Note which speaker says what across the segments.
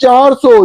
Speaker 1: 400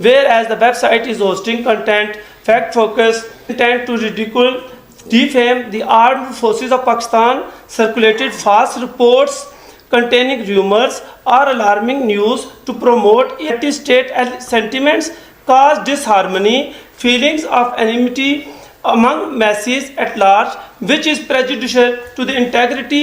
Speaker 2: Whereas the website is hosting content, fact focus, intent to ridicule, defame the armed forces of Pakistan, circulated false reports containing rumors or alarming news to promote anti-state sentiments, cause disharmony, feelings of enmity among masses at large, which is prejudicial to the integrity.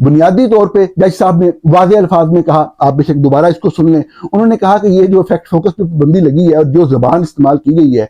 Speaker 1: بنیادی طور پہ جج صاحب نے واضح الفاظ میں کہا, آپ بے شک دوبارہ اس کو سن لیں, انہوں نے کہا کہ یہ جو فیکٹ فوکس پہ پابندی لگی ہے اور جو زبان استعمال کی گئی ہے,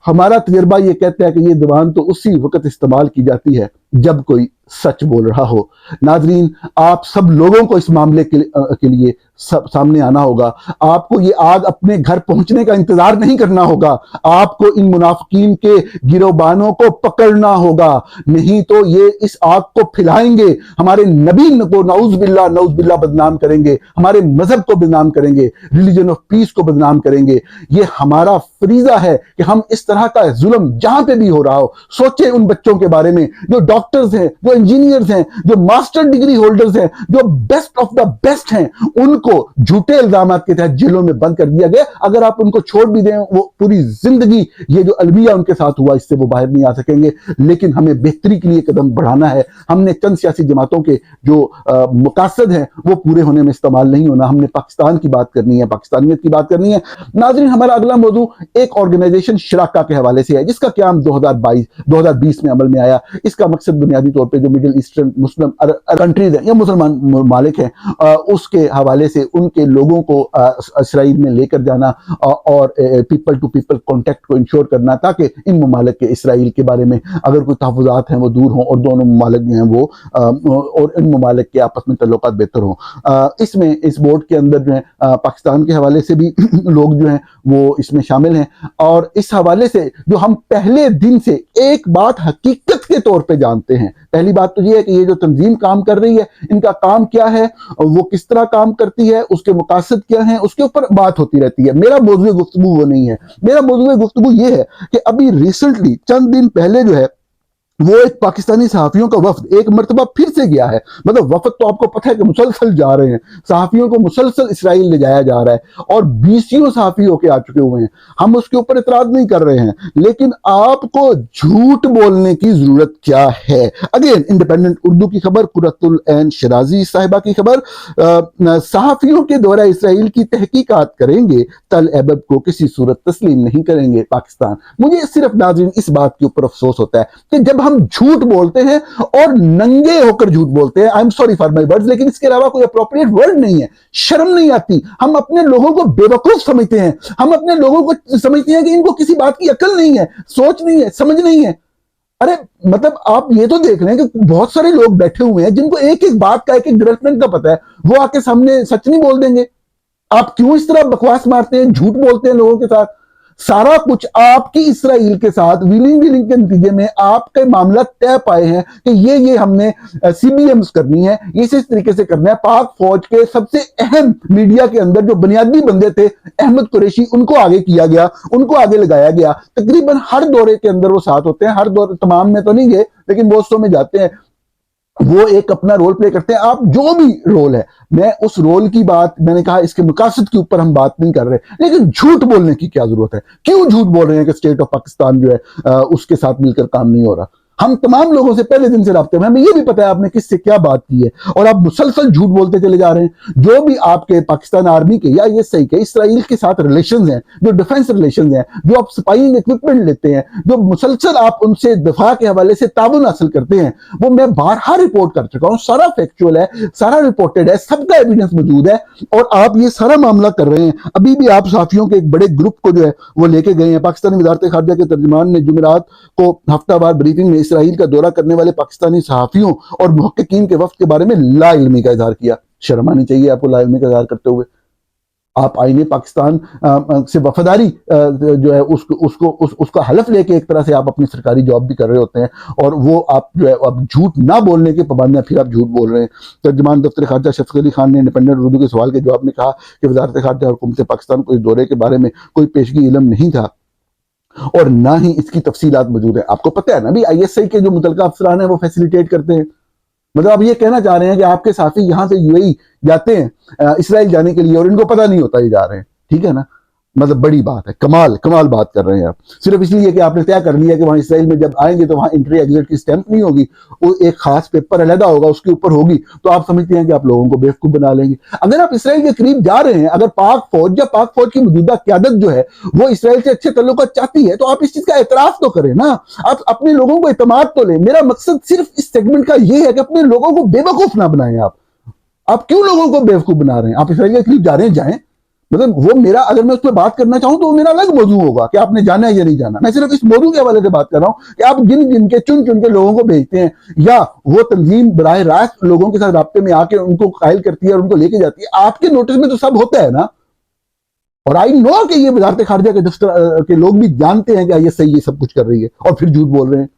Speaker 1: ہمارا تجربہ یہ کہتا ہے کہ یہ زبان تو اسی وقت استعمال کی جاتی ہے جب کوئی سچ بول رہا ہو. ناظرین, آپ سب لوگوں کو اس معاملے کے لیے سامنے آنا ہوگا. آپ کو یہ آگ اپنے گھر پہنچنے کا انتظار نہیں کرنا ہوگا, آپ کو ان منافقین کے گروبانوں کو پکڑنا ہوگا, نہیں تو یہ اس آگ کو پھیلائیں گے, ہمارے نبی کو نعوذ باللہ بدنام کریں گے, ہمارے مذہب کو بدنام کریں گے, ریلیجن آف پیس کو بدنام کریں گے. یہ ہمارا فریضہ ہے کہ ہم اس طرح کا ظلم جہاں پہ بھی ہو رہا ہو, سوچیں ان بچوں کے بارے میں جو ڈاکٹرز ہیں, جو انجینئرز ہیں, جو ماسٹر ڈگری ہولڈرز ہیں, جو بیسٹ آف دا بیسٹ ہیں, ان کو جھوٹے الزامات کے تحت جیلوں میں بند کر دیا گیا. اگر آپ ان کو چھوڑ بھی دیں, وہ پوری زندگی یہ جو المیہ ان کے ساتھ ہوا اس سے وہ باہر نہیں آ سکیں گے. لیکن ہمیں بہتری کے لیے قدم بڑھانا ہے. ہم نے چند سیاسی جماعتوں کے جو مقاصد ہیں وہ پورے ہونے میں استعمال نہیں ہونا. ہم نے پاکستان کی بات کرنی ہے, پاکستانیت کی بات کرنی ہے. ناظرین, ہمارا اگلا موضوع ایک آرگنائزیشن شراکا کے حوالے سے ہے جس کا قیام 2020 میں عمل میں آیا. اس کا مقصد بنیادی طور پہ جو مڈل ایسٹرن مسلم کنٹریز ہیں یا مسلمان ممالک ہیں, اس کے حوالے سے ان کے لوگوں کو اسرائیل میں لے کر جانا اور پیپل ٹو پیپل کانٹیکٹ کو انشور کرنا, تاکہ ان ممالک کے اسرائیل کے بارے میں اگر کوئی تحفظات ہیں وہ دور ہوں اور دونوں ممالک جو ہیں وہ اور ان ممالک کے آپس میں تعلقات بہتر ہوں. اس میں اس بورڈ کے اندر جو ہے پاکستان کے حوالے سے بھی لوگ جو ہیں وہ اس میں شامل ہیں. اور اس حوالے سے جو ہم پہلے دن سے ایک بات حقیقت کے طور پہ جانتے ہیں, پہلی بات تو یہ ہے کہ یہ جو تنظیم کام کر رہی ہے ان کا کام کیا ہے, وہ کس طرح کام کرتی ہے, اس کے مقاصد کیا ہیں, اس کے اوپر بات ہوتی رہتی ہے. میرا موضوع گفتگو وہ نہیں ہے. میرا موضوع گفتگو یہ ہے کہ ابھی ریسنٹلی چند دن پہلے جو ہے وہ ایک پاکستانی صحافیوں کا وفد ایک مرتبہ پھر سے گیا ہے. مطلب وفد تو آپ کو پتہ ہے کہ مسلسل جا رہے ہیں, صحافیوں کو مسلسل اسرائیل لے جایا جا رہا ہے اور 20 صحافی ہو کے آ چکے ہوئے ہیں. ہم اس کے اوپر اعتراض نہیں کر رہے ہیں, لیکن آپ کو جھوٹ بولنے کی ضرورت کیا ہے. اگین انڈیپینڈنٹ اردو کی خبر, قرۃ العین شرازی صاحبہ کی خبر, صحافیوں کے دورہ اسرائیل کی تحقیقات کریں گے, تل ایبب کو کسی صورت تسلیم نہیں کریں گے پاکستان. مجھے صرف ناظرین اس بات کے اوپر افسوس ہوتا ہے کہ جب ہم جھوٹ بولتے ہیں اور ننگے ہو کر جھوٹ بولتے ہیں, I'm sorry for my words, لیکن اس کے علاوہ کوئی اپروپریٹ ورڈ نہیں ہے, شرم نہیں آتی. ہم اپنے لوگوں کو بے وقوف سمجھتے ہیں, ہم اپنے لوگوں کو سمجھتے ہیں کہ ان کو کسی بات کی عقل نہیں ہے, سوچ نہیں ہے, سمجھ نہیں ہے. ارے مطلب آپ یہ تو دیکھ لیں کہ بہت سارے لوگ بیٹھے ہوئے ہیں جن کو ایک ایک بات کا, ایک ایک ڈیولپمنٹ کا پتہ ہے, وہ آ کے سامنے سچ نہیں بول دیں گے. آپ کیوں اس طرح بکواس مارتے ہیں, جھوٹ بولتے ہیں لوگوں کے ساتھ؟ سارا کچھ آپ کی اسرائیل کے ساتھ ویلنگ کے نتیجے میں آپ کے معاملہ طے پائے ہیں کہ یہ ہم نے سی بی ایمز کرنی ہے, اس طریقے سے کرنا ہے. پاک فوج کے سب سے اہم میڈیا کے اندر جو بنیادی بندے تھے احمد قریشی, ان کو آگے کیا گیا, ان کو آگے لگایا گیا. تقریباً ہر دورے کے اندر وہ ساتھ ہوتے ہیں, ہر دورے تمام میں تو نہیں گئے لیکن بہت سو میں جاتے ہیں, وہ ایک اپنا رول پلے کرتے ہیں. آپ جو بھی رول ہے, میں اس رول کی بات, میں نے کہا اس کے مقاصد کے اوپر ہم بات نہیں کر رہے, لیکن جھوٹ بولنے کی کیا ضرورت ہے؟ کیوں جھوٹ بول رہے ہیں کہ اسٹیٹ آف پاکستان جو ہے اس کے ساتھ مل کر کام نہیں ہو رہا؟ ہم تمام لوگوں سے پہلے دن سے رابطے میں, ہمیں یہ بھی پتا ہے آپ نے کس سے کیا بات کی ہے, اور آپ مسلسل جھوٹ بولتے چلے جا رہے ہیں. جو بھی آپ کے پاکستان آرمی کے یا یہ صحیح کہ اسرائیل کے ساتھ ریلیشنز ہیں, جو ڈیفنس ریلیشنز ہیں, جو آپ سپائنگ ایکوپمنٹ لیتے ہیں, جو مسلسل آپ ان سے دفاع کے حوالے سے تعاون حاصل کرتے ہیں, وہ میں بارہا رپورٹ کر چکا ہوں. سارا فیکچوئل ہے, سارا رپورٹڈ ہے, سب کا ایویڈنس موجود ہے, اور آپ یہ سارا معاملہ کر رہے ہیں. ابھی بھی آپ صحافیوں کے ایک بڑے گروپ کو جو ہے وہ لے کے گئے ہیں. پاکستانی وزارت خارجہ کے ترجمان نے جمعرات کو ہفتہ وار بریفنگ میں اسرائیل کا دورہ کرنے والے پاکستانی صحافیوں اور محققین کے وفد کے بارے میں لا علمی کا اظہار کیا. شرم آنی چاہیے آپ کو لا علمی کا اظہار کرتے ہوئے. آپ آئین پاکستان سے وفاداری جو ہے اس کا حلف لے کے ایک طرح سے آپ اپنی سرکاری جاب بھی کر رہے ہوتے ہیں, اور وہ آپ جو ہے اب جھوٹ نہ بولنے کے پابند ہیں, پھر آپ جھوٹ بول رہے ہیں. ترجمان دفتر خارجہ شفیق علی خان نے انڈیپینڈنٹ اردو کے سوال کے جواب میں کہا کہ وزارت خارجہ اور حکومت پاکستان کو اس دورے کے بارے میں کوئی پیشگی علم نہیں تھا اور نہ ہی اس کی تفصیلات موجود ہیں. آپ کو پتہ ہے نا بھی آئی ایس آئی کے جو متعلقہ افسران ہیں وہ فیسیلیٹیٹ کرتے ہیں. مطلب آپ یہ کہنا چاہ رہے ہیں کہ آپ کے صحافی یہاں سے یو اے ای جاتے ہیں اسرائیل جانے کے لیے اور ان کو پتہ نہیں ہوتا یہ جا رہے ہیں, ٹھیک ہے نا. مطلب بڑی بات ہے، کمال بات کر رہے ہیں آپ، صرف اس لیے کہ آپ نے طے کر لیا کہ وہاں اسرائیل میں جب آئیں گے تو وہاں انٹری ایگزٹ کی اسٹیمپ نہیں ہوگی، وہ ایک خاص پیپر علیحدہ ہوگا اس کے اوپر ہوگی، تو آپ سمجھتے ہیں کہ آپ لوگوں کو بیوقوف بنا لیں گے۔ اگر آپ اسرائیل کے قریب جا رہے ہیں، اگر پاک فوج یا پاک فوج کی موجودہ قیادت جو ہے وہ اسرائیل سے اچھے تعلقات چاہتی ہے تو آپ اس چیز کا اعتراف تو کریں نا، آپ اپنے لوگوں کو اعتماد تو لیں۔ میرا مقصد صرف اس سیگمنٹ کا یہ ہے کہ اپنے لوگوں کو بے وقوف نہ بنائیں۔ آپ کیوں لوگوں کو بیوقوف بنا رہے ہیں؟ آپ اسرائیل کے قریب جا رہے ہیں، جائیں، مطلب وہ میرا، اگر میں اس پہ بات کرنا چاہوں تو وہ میرا الگ موضوع ہوگا کہ آپ نے جانا ہے یا نہیں جانا۔ میں صرف اس موضوع کے حوالے سے بات کر رہا ہوں کہ آپ جن کے چن کے لوگوں کو بھیجتے ہیں، یا وہ تنظیم براہ راست لوگوں کے ساتھ رابطے میں آ کے ان کو قائل کرتی ہے اور ان کو لے کے جاتی ہے، آپ کے نوٹس میں تو سب ہوتا ہے نا۔ اور آئی نو کہ یہ وزارت خارجہ کے دفتر کے لوگ بھی جانتے ہیں کہ یہ صحیح یہ سب کچھ کر رہی ہے اور پھر جھوٹ بول رہے ہیں۔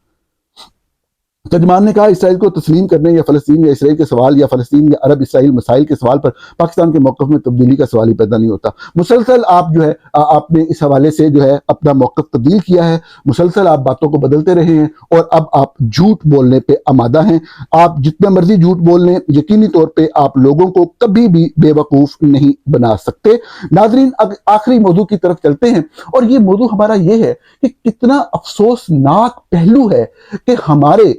Speaker 1: ترجمان نے کہا اسرائیل کو تسلیم کرنے یا فلسطین یا اسرائیل کے سوال یا فلسطین یا عرب اسرائیل مسائل کے سوال پر پاکستان کے موقف میں تبدیلی کا سوال ہی پیدا نہیں ہوتا۔ مسلسل آپ جو ہے آپ نے اس حوالے سے جو ہے اپنا موقف تبدیل کیا ہے، مسلسل آپ باتوں کو بدلتے رہے ہیں اور اب آپ جھوٹ بولنے پہ آمادہ ہیں۔ آپ جتنا مرضی جھوٹ بول لیں، یقینی طور پہ آپ لوگوں کو کبھی بھی بے وقوف نہیں بنا سکتے۔ ناظرین، آخری موضوع کی طرف چلتے ہیں، اور یہ موضوع ہمارا یہ ہے کہ کتنا افسوسناک پہلو ہے کہ ہمارے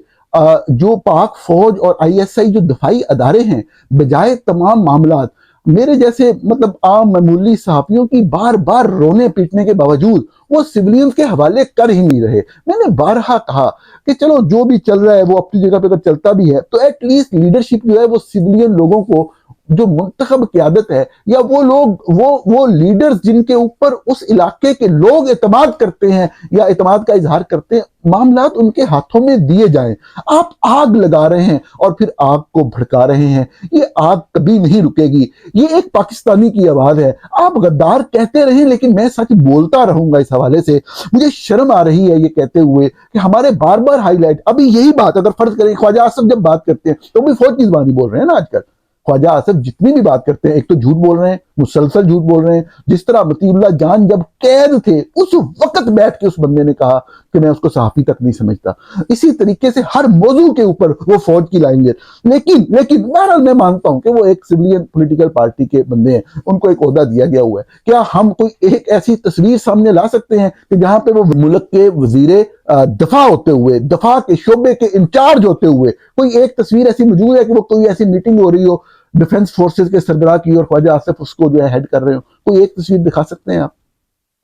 Speaker 1: جو پاک فوج اور آئی ایس آئی جو دفاعی ادارے ہیں، بجائے تمام معاملات میرے جیسے مطلب عام معمولی صحافیوں کی بار بار رونے پیٹنے کے باوجود وہ سیولینز کے حوالے کر ہی نہیں رہے۔ میں نے بارہا کہا کہ چلو جو بھی چل رہا ہے وہ اپنی جگہ پہ اگر چلتا بھی ہے تو ایٹ لیسٹ لیڈرشپ جو ہے وہ سیولین لوگوں کو، جو منتخب قیادت ہے یا وہ لوگ وہ لیڈرز جن کے اوپر اس علاقے کے لوگ اعتماد کرتے ہیں یا اعتماد کا اظہار کرتے ہیں، معاملات ان کے ہاتھوں میں دیے جائیں۔ آپ آگ لگا رہے ہیں اور پھر آگ کو بھڑکا رہے ہیں، یہ آگ کبھی نہیں رکے گی۔ یہ ایک پاکستانی کی آواز ہے، آپ غدار کہتے رہیں لیکن میں سچ بولتا رہوں گا۔ اس حوالے سے مجھے شرم آ رہی ہے یہ کہتے ہوئے کہ ہمارے بار بار ہائی لائٹ، ابھی یہی بات اگر فرض کریں خواجہ آصف جب بات کرتے ہیں تو بھی فوج کی زبانی بول رہے ہیں نا آج کل۔ خواجہ آصف جتنی بھی بات کرتے ہیں ایک تو جھوٹ بول رہے ہیں، مسلسل جھوٹ بول رہے ہیں۔ جس طرح مطیع اللہ جان جب قید تھے اس وقت بیٹھ کے اس بندے نے کہا کہ میں اس کو صحافی تک نہیں سمجھتا، اسی طریقے سے ہر موضوع کے اوپر وہ فوج کی لائن گے۔ لیکن بہرحال میں مانتا ہوں کہ وہ ایک سویلین پولیٹیکل پارٹی کے بندے ہیں، ان کو ایک عہدہ دیا گیا ہوا ہے۔ کیا ہم کوئی ایک ایسی تصویر سامنے لا سکتے ہیں کہ جہاں پہ وہ ملک کے وزیر دفاع ہوتے ہوئے، دفاع کے شعبے کے انچارج ہوتے ہوئے کوئی ایک تصویر ایسی موجود ہے کہ وہ کوئی ایسی میٹنگ ہو رہی ہو ڈیفنس فورسز کے سربراہ کی اور خواجہ آصف اس کو جو ہے ہیڈ کر رہے ہو، کوئی ایک تصویر دکھا سکتے ہیں آپ؟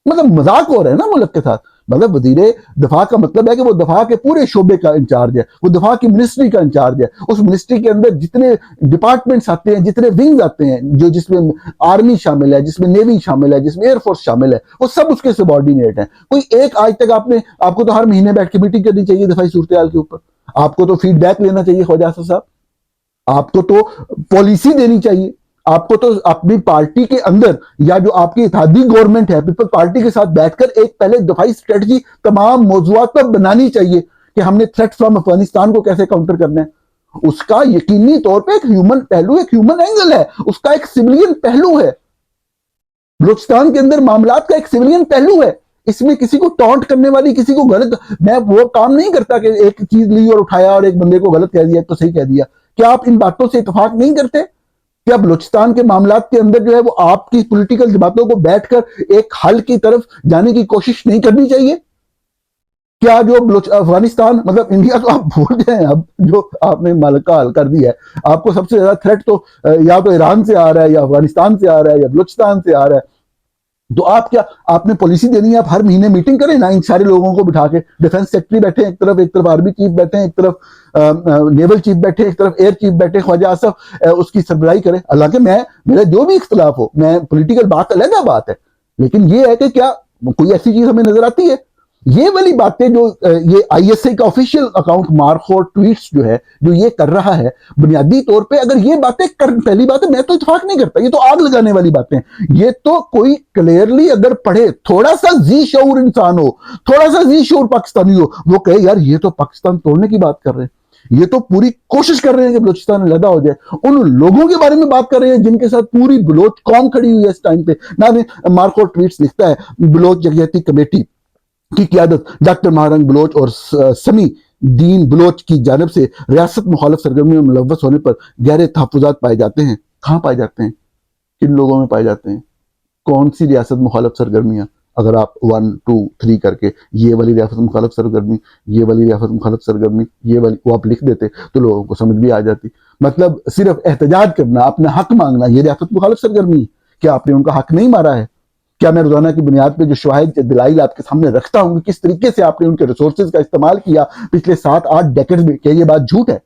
Speaker 1: مطلب مذاق ہو رہا ہے نا ملک کے ساتھ۔ مطلب وزیر دفاع کا مطلب ہے کہ وہ دفاع کے پورے شعبے کا انچارج ہے، وہ دفاع کی منسٹری کا انچارج ہے۔ اس منسٹری کے اندر جتنے ڈپارٹمنٹس آتے ہیں، جتنے ونگز آتے ہیں، جس میں آرمی شامل ہے، جس میں نیوی شامل ہے، جس میں ایئر فورس شامل ہے، وہ سب اس کے سبارڈینیٹ ہیں۔ کوئی ایک آج تک آپ کو تو ہر مہینے بیٹھ کے میٹنگ کرنی چاہیے دفاعی صورتحال کے اوپر، آپ کو تو فیڈ بیک لینا چاہیے خواجہ آصف صاحب، آپ کو تو پالیسی دینی چاہیے، آپ کو تو اپنی پارٹی کے اندر یا جو آپ کی اتحادی گورنمنٹ ہے پیپل پارٹی کے ساتھ بیٹھ کر ایک پہلے دفاعی اسٹریٹجی تمام موضوعات پر بنانی چاہیے کہ ہم نے تھریٹ فرام افغانستان کو کیسے کاؤنٹر کرنا ہے۔ اس کا یقینی طور پہ ایک ہیومن پہلو، ایک ہیومن اینگل ہے، اس کا ایک سیولین پہلو ہے۔ بلوچستان کے اندر معاملات کا ایک سیولین پہلو ہے، اس میں کسی کو ٹانٹ کرنے والی، کسی کو غلط، میں وہ کام نہیں کرتا کہ ایک چیز لی اور اٹھایا اور ایک بندے کو غلط کہہ دیا تو صحیح کہہ دیا۔ کیا آپ ان باتوں سے اتفاق نہیں کرتے؟ کیا بلوچستان کے معاملات کے اندر جو ہے وہ آپ کی پولیٹیکل جماعتوں کو بیٹھ کر ایک حل کی طرف جانے کی کوشش نہیں کرنی چاہیے؟ کیا جو افغانستان، مطلب انڈیا تو آپ بھول جائیں، اب جو آپ نے مالکہ حل کر دیا ہے، آپ کو سب سے زیادہ تھریٹ تو یا تو ایران سے آ رہا ہے یا افغانستان سے آ رہا ہے یا بلوچستان سے آ رہا ہے۔ تو آپ نے پالیسی دینی ہے، آپ ہر مہینے میٹنگ کریں نا ان سارے لوگوں کو بٹھا کے، ڈیفنس سیکٹری بیٹھے ایک طرف آرمی چیف بیٹھے ایک طرف نیول چیف بیٹھے ایک طرف ایئر چیف بیٹھے، خواجہ آصف اس کی سربراہی کرے۔ حالانکہ میرے جو بھی اختلاف ہو، میں پولیٹیکل بات علیحدہ بات ہے، لیکن یہ ہے کہ کیا کوئی ایسی چیز ہمیں نظر آتی ہے؟ یہ والی باتیں جو یہ آئی ایس آئی کا آفیشیل اکاؤنٹ مارخور ٹویٹس جو ہے جو یہ کر رہا ہے، بنیادی طور پہ اگر یہ باتیں پہلی بات ہے میں تو اتفاق نہیں کرتا، یہ تو آگ لگانے والی باتیں، یہ تو کوئی کلیئرلی اگر پڑھے، تھوڑا سا ذی شعور انسان ہو، تھوڑا سا ذی شعور پاکستانی ہو، وہ کہے یار یہ تو پاکستان توڑنے کی بات کر رہے ہیں، یہ تو پوری کوشش کر رہے ہیں کہ بلوچستان علیحدہ ہو جائے، ان لوگوں کے بارے میں بات کر رہے ہیں جن کے ساتھ پوری بلوچ قوم کھڑی ہوئی ہے اس ٹائم پہ۔ مارخور ٹویٹس لکھتا ہے بلوچ یکجہتی کمیٹی کی قیادت ڈاکٹر مہارنگ بلوچ اور سمی دین بلوچ کی جانب سے ریاست مخالف سرگرمیوں میں ملوث ہونے پر گہرے تحفظات پائے جاتے ہیں۔ کہاں پائے جاتے ہیں؟ کن لوگوں میں پائے جاتے ہیں؟ کون سی ریاست مخالف سرگرمیاں، اگر آپ 1 2 3 کر کے یہ والی ریاست مخالف سرگرمی، یہ والی ریاست مخالف سرگرمی، یہ والی وہ آپ لکھ دیتے تو لوگوں کو سمجھ بھی آ جاتی. مطلب صرف احتجاج کرنا، اپنا حق مانگنا، یہ ریاست مخالف سرگرمی ہے. کیا آپ نے ان کا حق نہیں مارا ہے؟ کیا میں روزانہ کی بنیاد پہ جو شواہد دلائل آپ کے سامنے رکھتا ہوں کہ کس طریقے سے آپ نے ان کے ریسورسز کا استعمال کیا پچھلے 7-8 ڈیکیڈ میں، کیا یہ بات جھوٹ ہے؟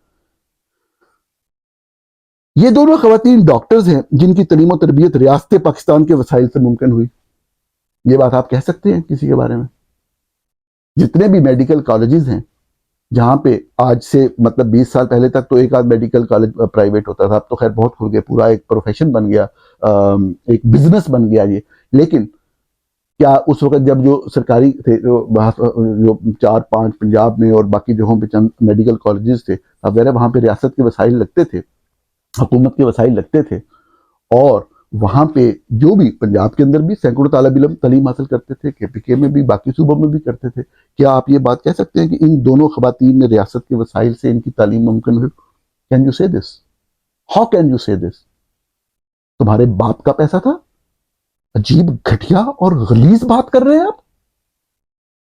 Speaker 1: یہ دونوں خواتین ڈاکٹرز ہیں جن کی تعلیم و تربیت ریاست پاکستان کے وسائل سے ممکن ہوئی. یہ بات آپ کہہ سکتے ہیں کسی کے بارے میں؟ جتنے بھی میڈیکل کالجز ہیں جہاں پہ آج سے مطلب 20 سال پہلے تک تو ایک آدھ میڈیکل کالج پرائیویٹ ہوتا تھا، اب تو خیر بہت کھل گئے، پورا ایک پروفیشن بن گیا، ایک بزنس بن گیا یہ. لیکن کیا اس وقت جب جو سرکاری تھے جو 4-5 پنجاب میں اور باقی جگہوں پہ چند میڈیکل کالجز تھے وغیرہ، وہاں پہ ریاست کے وسائل لگتے تھے، حکومت کے وسائل لگتے تھے، اور وہاں پہ جو بھی پنجاب کے اندر بھی سینکڑوں طالب علم تعلیم حاصل کرتے تھے، KPK میں بھی، باقی صوبوں میں بھی کرتے تھے. کیا آپ یہ بات کہہ سکتے ہیں کہ ان دونوں خواتین نے ریاست کے وسائل سے ان کی تعلیم ممکن ہوئی؟ کین یو سے دس؟ ہاؤ کین یو سے دس؟ تمہارے باپ کا پیسہ تھا؟ عجیب گھٹیا اور غلیظ بات کر رہے ہیں آپ.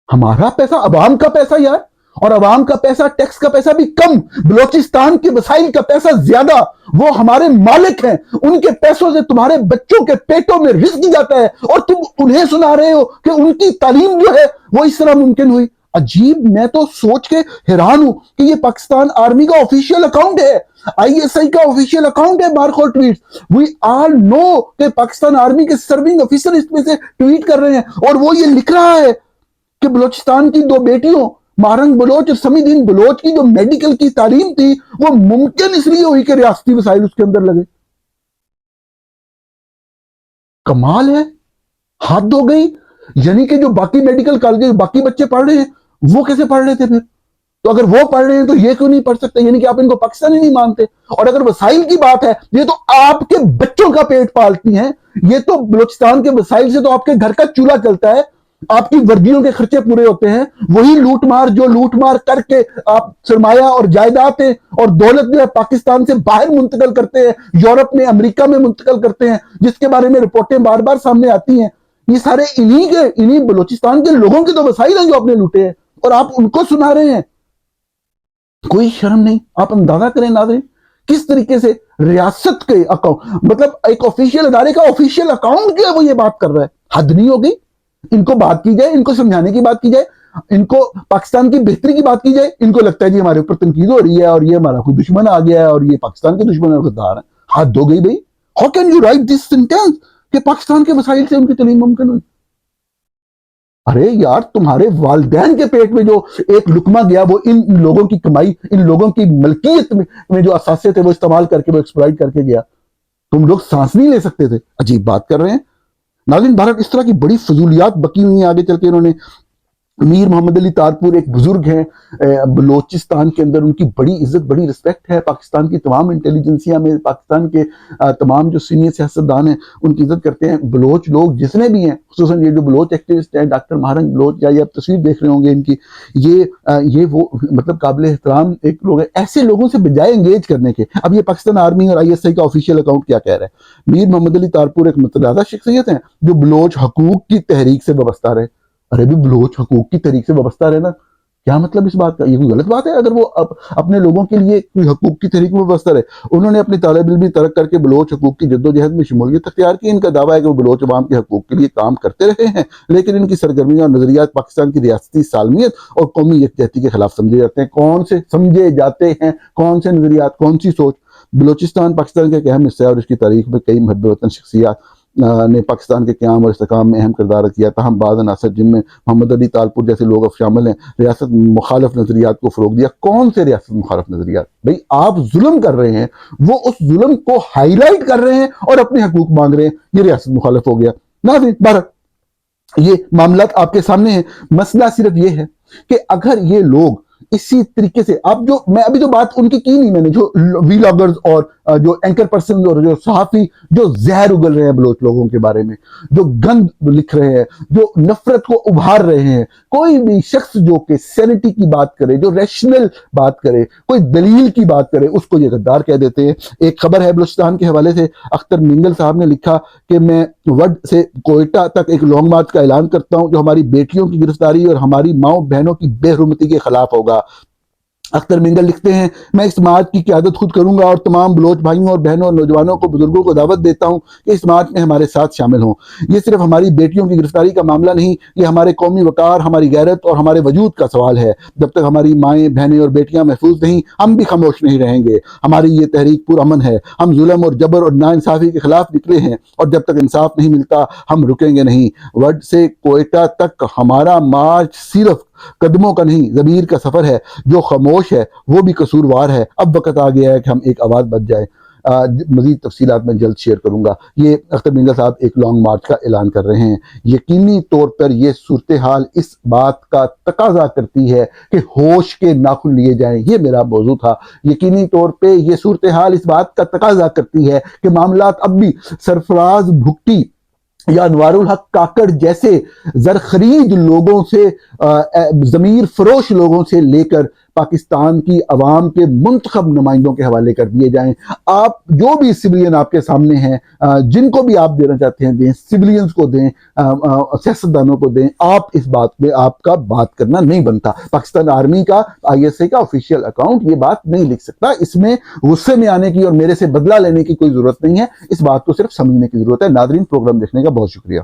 Speaker 1: ہمارا پیسہ، عوام کا پیسہ یار، اور عوام کا پیسہ، ٹیکس کا پیسہ بھی کم، بلوچستان کے وسائل کا پیسہ زیادہ. وہ ہمارے مالک ہیں، ان کے پیسوں سے تمہارے بچوں کے پیٹوں میں رزق جاتا ہے، اور تم انہیں سنا رہے ہو کہ ان کی تعلیم جو ہے وہ اس طرح ممکن ہوئی. عجیب، میں تو سوچ کے حیران ہوں کہ یہ پاکستان آرمی کا آفیشیل اکاؤنٹ ہے، ISI کا آفیشیل اکاؤنٹ ہے بارکھول ٹویٹس. وی آل نو کہ پاکستان آرمی کے سرونگ آفیسر اس میں سے ٹویٹ کر رہے ہیں، اور وہ یہ لکھ رہا ہے کہ بلوچستان کی 2 بیٹیوں مارنگ بلوچ اور سمی دین بلوچ کی جو میڈیکل کی تعلیم تھی وہ ممکن اس لیے ہوئی کہ ریاستی وسائل اس کے اندر لگے. کمال ہے، حد ہو گئی. یعنی کہ جو باقی میڈیکل کالج باقی بچے پڑھ رہے ہیں وہ کیسے پڑھ رہے تھے پھر؟ تو اگر وہ پڑھ رہے ہیں تو یہ کیوں نہیں پڑھ سکتے؟ یعنی کہ آپ ان کو پاکستانی نہیں مانتے. اور اگر وسائل کی بات ہے، یہ تو آپ کے بچوں کا پیٹ پالتی ہیں، یہ تو بلوچستان کے وسائل سے تو آپ کے گھر کا چولہا چلتا ہے، آپ کی وردیوں کے خرچے پورے ہوتے ہیں. وہی لوٹ مار جو لوٹ مار کر کے آپ سرمایہ اور جائیدادیں اور دولت جو ہے پاکستان سے باہر منتقل کرتے ہیں، یورپ میں، امریکہ میں منتقل کرتے ہیں، جس کے بارے میں رپورٹیں بار بار سامنے آتی ہیں. یہ سارے انہی بلوچستان کے لوگوں کے تو وسائل ہیں جو آپ نے لوٹے ہیں، اور آپ ان کو سنا رہے ہیں. کوئی شرم نہیں. آپ اندازہ کریں ناظرین کس طریقے سے ریاست کے اکاؤنٹ، مطلب ایک آفیشیل ادارے کا آفیشیل اکاؤنٹ جو ہے وہ یہ بات کر رہا ہے. حد نہیں ہو گئی؟ ان کو بات کی جائے، ان کو سمجھانے کی بات کی جائے، ان کو پاکستان کی بہتری کی بات کی جائے، ان کو لگتا ہے جی ہمارے اوپر تنقید ہو رہی ہے اور یہ ہمارا کوئی دشمن آ گیا ہے اور یہ پاکستان کے دشمن اور غدار ہیں. حد ہو گئی بھائی. How can you right this sentence کہ پاکستان کے وسائل سے ان کی تعلیم ممکن ہوئی؟ ارے یار، تمہارے والدین کے پیٹ میں جو ایک لقمہ گیا وہ ان لوگوں کی کمائی، ان لوگوں کی ملکیت میں جو اثاثے تھے وہ استعمال کر کے، وہ ایکسپلائٹ کر کے گیا. تم لوگ سانس نہیں لے سکتے تھے. عجیب بات کر رہے ہیں ناظرین. بھارت اس طرح کی بڑی فضولیات بکی ہوئی ہیں. آگے چل کے انہوں نے میر محمد علی تارپور ایک بزرگ ہیں بلوچستان کے اندر، ان کی بڑی عزت، بڑی رسپیکٹ ہے. پاکستان کی تمام انٹیلیجنسیاں میں پاکستان کے تمام جو سینئر سیاستدان ہیں ان کی عزت کرتے ہیں. بلوچ لوگ جتنے بھی ہیں، خصوصاً یہ جو بلوچ ایکٹیوسٹ ہیں، ڈاکٹر مہرنگ بلوچ، یا یہ آپ تصویر دیکھ رہے ہوں گے ان کی، یہ وہ مطلب قابل احترام ایک لوگ ہیں. ایسے لوگوں سے بجائے انگیج کرنے کے، اب یہ پاکستان آرمی اور ISI کا آفیشیل اکاؤنٹ کیا کہہ رہا ہے؟ میر محمد علی تارپور ایک متنازع شخصیت ہیں جو بلوچ حقوق کی تحریک سے وابستہ رہے. ارے بھی بلوچ حقوق کی تحریک سے وابستہ رہنا کیا مطلب اس بات کا؟ یہ کوئی غلط بات ہے اگر وہ اپنے لوگوں کے لیے کوئی حقوق کی تحریک میں وابستہ رہے؟ انہوں نے اپنی طالب علمی ترک کر کے بلوچ حقوق کی جدوجہد میں شمولیت اختیار کی. ان کا دعویٰ ہے کہ وہ بلوچ عوام کے حقوق کے لیے کام کرتے رہے ہیں، لیکن ان کی سرگرمیاں اور نظریات پاکستان کی ریاستی سالمیت اور قومی یکجہتی کے خلاف سمجھے جاتے ہیں. کون سے سمجھے جاتے ہیں؟ کون سے نظریات؟ کون سی سوچ؟ بلوچستان پاکستان کا ایک اہم حصہ ہے اور اس کی تاریخ میں کئی محب وطن شخصیات نے پاکستان کے قیام اور استحکام میں اہم کردار کیا. تاہم بعض عناصر جن میں محمد علی تارپور جیسے لوگ اب شامل ہیں، ریاست مخالف نظریات کو فروغ دیا. کون سے ریاست مخالف نظریات؟ بھئی آپ ظلم کر رہے ہیں، وہ اس ظلم کو ہائی لائٹ کر رہے ہیں اور اپنے حقوق مانگ رہے ہیں. یہ ریاست مخالف ہو گیا. ناظرین بہرحال یہ معاملات آپ کے سامنے ہیں. مسئلہ صرف یہ ہے کہ اگر یہ لوگ اسی طریقے سے، اب جو میں ابھی جو بات ان کی نہیں، میں نے جو وی لاگرز اور جو اینکر پرسن اور جو صحافی جو زہر اگل رہے ہیں بلوچ لوگوں کے بارے میں، جو گند لکھ رہے ہیں، جو نفرت کو ابھار رہے ہیں، کوئی بھی شخص جو کہ سینٹی کی بات کرے، جو ریشنل بات کرے، کوئی دلیل کی بات کرے، اس کو یہ غدار کہہ دیتے ہیں۔ ایک خبر ہے بلوچستان کے حوالے سے، اختر مینگل صاحب نے لکھا کہ میں وڈ سے کوئٹہ تک ایک لانگ مارچ کا اعلان کرتا ہوں جو ہماری بیٹیوں کی گرفتاری اور ہماری ماؤں بہنوں کی بے حرمتی کے خلاف ہوگا۔ اختر مینگل لکھتے ہیں، میں اس مارچ کی قیادت خود کروں گا اور تمام بلوچ بھائیوں اور بہنوں اور نوجوانوں کو، بزرگوں کو دعوت دیتا ہوں کہ اس مارچ میں ہمارے ساتھ شامل ہوں۔ یہ صرف ہماری بیٹیوں کی گرفتاری کا معاملہ نہیں، یہ ہمارے قومی وقار، ہماری غیرت اور ہمارے وجود کا سوال ہے۔ جب تک ہماری مائیں، بہنیں اور بیٹیاں محفوظ نہیں، ہم بھی خاموش نہیں رہیں گے۔ ہماری یہ تحریک پرامن ہے، ہم ظلم اور جبر اور ناانصافی کے خلاف نکلے ہیں اور جب تک انصاف نہیں ملتا ہم رکیں گے نہیں۔ وڈ سے کوئٹہ تک ہمارا مارچ صرف قدموں کا نہیں، ضمیر کا سفر ہے۔ جو خاموش ہے وہ بھی قصوروار ہے۔ اب وقت آ گیا ہے کہ ہم ایک آواز بچ جائیں۔ مزید تفصیلات میں جلد شیئر کروں گا۔ یہ اختر مینگل صاحب ایک لانگ مارچ کا اعلان کر رہے ہیں۔ یقینی طور پر یہ صورتحال اس بات کا تقاضا کرتی ہے کہ ہوش کے ناخن لیے جائیں۔ یہ میرا موضوع تھا۔ یقینی طور پہ یہ صورتحال اس بات کا تقاضا کرتی ہے کہ معاملات اب بھی سرفراز بھٹی یا انوار الحق کاکڑ جیسے زرخرید لوگوں سے، ضمیر فروش لوگوں سے لے کر پاکستان کی عوام کے منتخب نمائندوں کے حوالے کر دیے جائیں۔ آپ جو بھی سویلین آپ کے سامنے ہیں، جن کو بھی آپ دینا چاہتے ہیں دیں، سویلینز کو دیں، سیاستدانوں کو دیں۔ آپ اس بات میں آپ کا بات کرنا نہیں بنتا۔ پاکستان آرمی کا، ISI کا آفیشیل اکاؤنٹ یہ بات نہیں لکھ سکتا۔ اس میں غصے میں آنے کی اور میرے سے بدلہ لینے کی کوئی ضرورت نہیں ہے۔ اس بات کو صرف سمجھنے کی ضرورت ہے۔ ناظرین، پروگرام دیکھنے کا بہت شکریہ۔